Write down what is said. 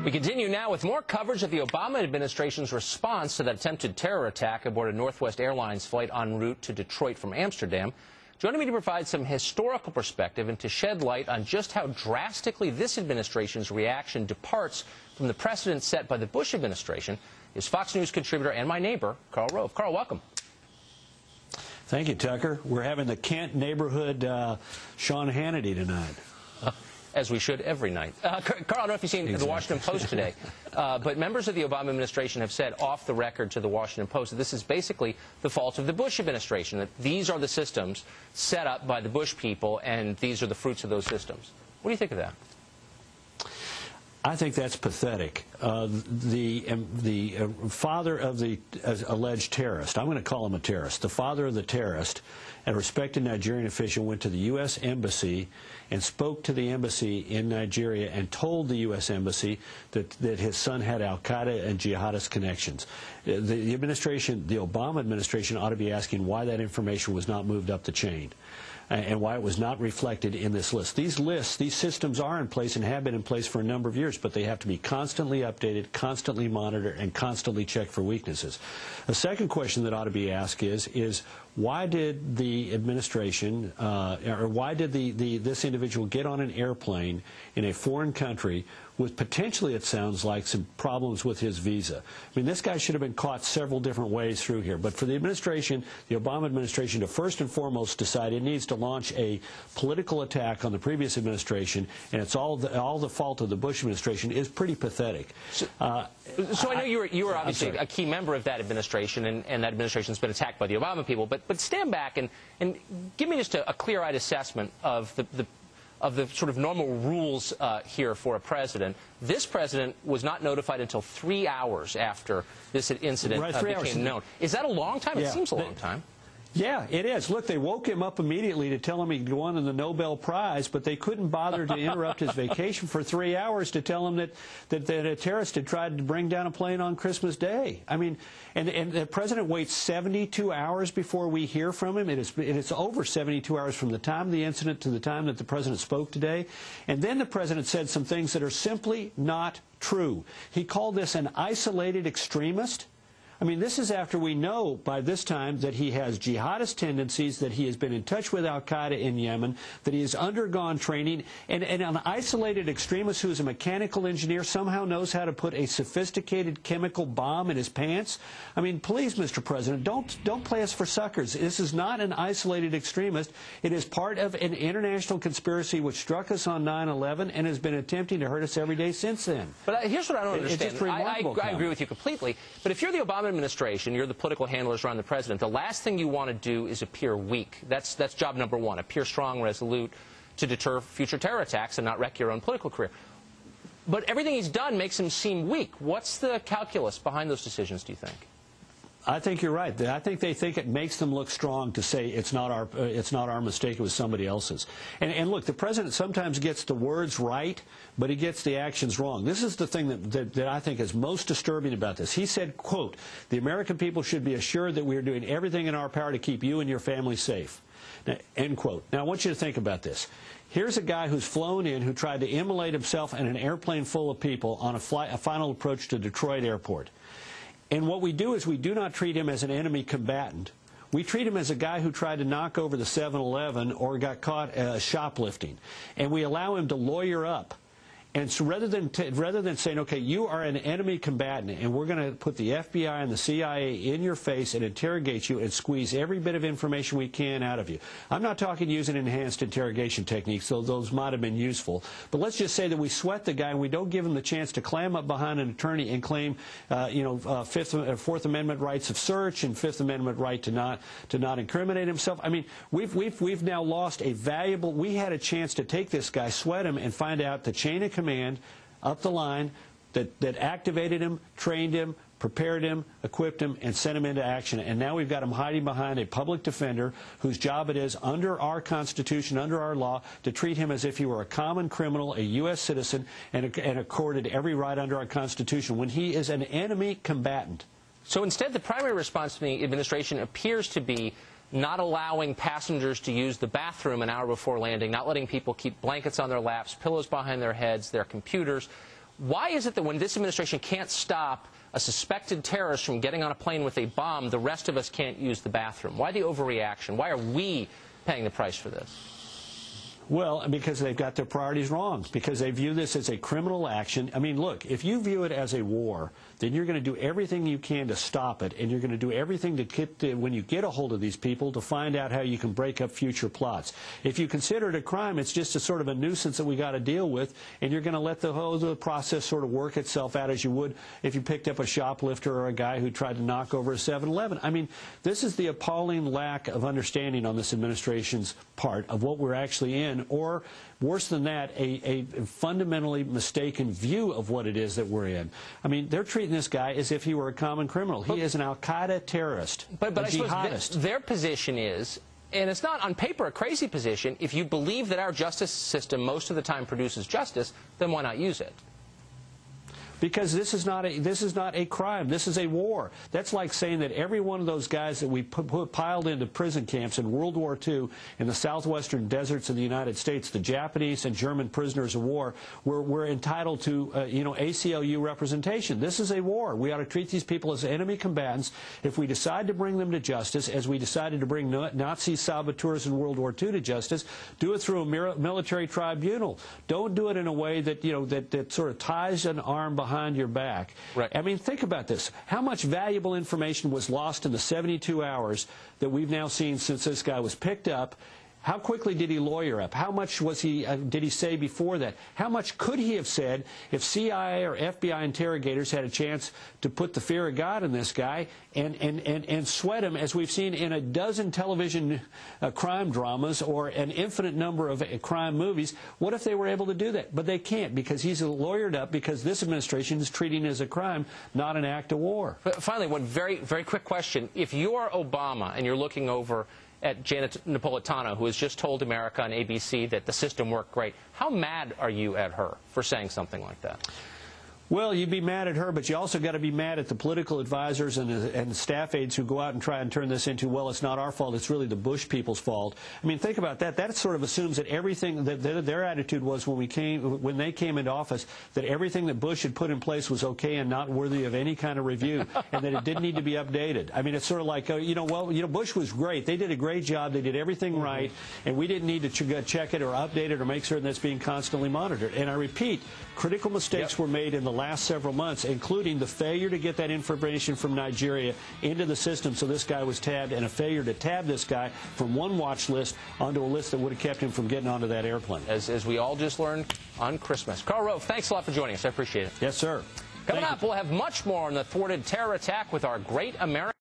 We continue now with more coverage of the Obama administration's response to that attempted terror attack aboard a Northwest Airlines flight en route to Detroit from Amsterdam. Joining me to provide some historical perspective and to shed light on just how drastically this administration's reaction departs from the precedent set by the Bush administration is Fox News contributor and my neighbor, Karl Rove. Karl, welcome. Thank you, Tucker. We're having the Kent neighborhood Sean Hannity tonight. As we should every night. Karl, I don't know if you've seen the Washington Post today, but members of the Obama administration have said off the record to the Washington Post that this is basically the fault of the Bush administration, that these are the systems set up by the Bush people, and these are the fruits of those systems. What do you think of that? I think that's pathetic. The father of the alleged terrorist, I'm going to call him a terrorist, the father of the terrorist, a respected Nigerian official, went to the U.S. Embassy and spoke to the embassy in Nigeria and told the U.S. Embassy that his son had al-Qaeda and jihadist connections. The administration, the Obama administration, ought to be asking why that information was not moved up the chain and why it was not reflected in this list. These lists, these systems are in place and have been in place for a number of years, but they have to be constantly updated, constantly monitored, and constantly checked for weaknesses. A second question that ought to be asked is why did the administration, or why did this individual get on an airplane in a foreign country with potentially, it sounds like, some problems with his visa? I mean, this guy should have been caught several different ways through here. But for the administration, the Obama administration, to first and foremost decide it needs to launch a political attack on the previous administration, and it's all the fault of the Bush administration, is pretty pathetic. So I know you were obviously a key member of that administration, and that administration's been attacked by the Obama people. But stand back and give me just a clear-eyed assessment of the sort of normal rules here for a president. This president was not notified until 3 hours after this incident became known. Is that a long time? Yeah. It seems a long time. Yeah, it is. Look, they woke him up immediately to tell him he'd won the Nobel Prize, but they couldn't bother to interrupt his vacation for 3 hours to tell him that a terrorist had tried to bring down a plane on Christmas Day. I mean, and the president waits 72 hours before we hear from him. It's over 72 hours from the time of the incident to the time that the president spoke today. And then the president said some things that are simply not true. He called this an isolated extremist. I mean, this is after we know by this time that he has jihadist tendencies, that he has been in touch with al-Qaeda in Yemen, that he has undergone training, and an isolated extremist who is a mechanical engineer somehow knows how to put a sophisticated chemical bomb in his pants. I mean, please, Mr. President, don't play us for suckers. This is not an isolated extremist. It is part of an international conspiracy which struck us on 9/11 and has been attempting to hurt us every day since then. But here's what I don't understand. It's just remarkable. I agree with you completely. But if you're the Obama administration, you're the political handlers around the president, the last thing you want to do is appear weak. That's job number one. Appear strong, resolute, to deter future terror attacks and not wreck your own political career. But everything he's done makes him seem weak. What's the calculus behind those decisions, do you think? I think you're right. I think they think it makes them look strong to say it's not our mistake, it was somebody else's. And look, the president sometimes gets the words right, but he gets the actions wrong. This is the thing that I think is most disturbing about this. He said, quote, "The American people should be assured that we are doing everything in our power to keep you and your family safe." Now, end quote. Now, I want you to think about this. Here's a guy who's flown in, who tried to immolate himself in an airplane full of people on a final approach to Detroit Airport. And what we do is we do not treat him as an enemy combatant. We treat him as a guy who tried to knock over the 7-Eleven or got caught shoplifting. And we allow him to lawyer up. And so rather than saying, okay, you are an enemy combatant, and we're going to put the FBI and the CIA in your face and interrogate you and squeeze every bit of information we can out of you. I'm not talking using enhanced interrogation techniques, though those might have been useful. But let's just say that we sweat the guy and we don't give him the chance to clam up behind an attorney and claim, Fourth Amendment rights of search and Fifth Amendment right to not incriminate himself. I mean, we've now lost a valuable. We had a chance to take this guy, sweat him, and find out the chain of command up the line that activated him, trained him, prepared him, equipped him, and sent him into action. And now we've got him hiding behind a public defender whose job it is, under our Constitution, under our law, to treat him as if he were a common criminal, a U.S. citizen, and accorded every right under our Constitution, when he is an enemy combatant. So instead, the primary response to the administration appears to be not allowing passengers to use the bathroom an hour before landing, not letting people keep blankets on their laps, pillows behind their heads, their computers. Why is it that when this administration can't stop a suspected terrorist from getting on a plane with a bomb, the rest of us can't use the bathroom? Why the overreaction? Why are we paying the price for this? Well, because they've got their priorities wrong, because they view this as a criminal action. I mean, look, if you view it as a war, then you're going to do everything you can to stop it, and you're going to do everything to get when you get a hold of these people to find out how you can break up future plots. If you consider it a crime, it's just a sort of a nuisance that we got to deal with, and you're going to let the whole process sort of work itself out as you would if you picked up a shoplifter or a guy who tried to knock over a 7-Eleven. I mean, this is the appalling lack of understanding on this administration's part of what we're actually in, or worse than that, a fundamentally mistaken view of what it is that we're in. I mean, they're treating this guy as if he were a common criminal. He is an al-Qaeda terrorist, but a I jihadist. suppose their position is, and it's not on paper a crazy position, if you believe that our justice system most of the time produces justice, then why not use it? Because this is not a crime. This is a war. That's like saying that every one of those guys that we piled into prison camps in World War II in the southwestern deserts of the United States, the Japanese and German prisoners of war, were entitled to ACLU representation. This is a war. We ought to treat these people as enemy combatants. If we decide to bring them to justice, as we decided to bring Nazi saboteurs in World War II to justice, do it through a military tribunal. Don't do it in a way that that sort of ties an arm behind your back. Right. I mean, think about this. How much valuable information was lost in the 72 hours that we've now seen since this guy was picked up? How quickly did he lawyer up? How much was did he say before that? How much could he have said if CIA or FBI interrogators had a chance to put the fear of God in this guy and sweat him, as we've seen in a dozen television crime dramas or an infinite number of crime movies? What if they were able to do that? But they can't, because he's lawyered up, because this administration is treating it as a crime, not an act of war. But finally, one very, very quick question. If you're Obama and you're looking over at Janet Napolitano, who has just told America on ABC that the system worked great, how mad are you at her for saying something like that? Well, you'd be mad at her, but you also got to be mad at the political advisors and staff aides who go out and try and turn this into, well, it's not our fault, it's really the Bush people's fault. I mean, think about that. That sort of assumes that everything that their attitude was when they came into office, that everything that Bush had put in place was okay and not worthy of any kind of review, and that it didn't need to be updated. I mean, it's sort of like, Bush was great. They did a great job. They did everything right, and we didn't need to check it or update it or make certain that's being constantly monitored. And I repeat, critical mistakes were made in the last several months, including the failure to get that information from Nigeria into the system so this guy was tabbed, and a failure to tab this guy from one watch list onto a list that would have kept him from getting onto that airplane. As we all just learned on Christmas. Karl Rove, thanks a lot for joining us. I appreciate it. Yes, sir. Coming up, we'll have much more on the thwarted terror attack with our great American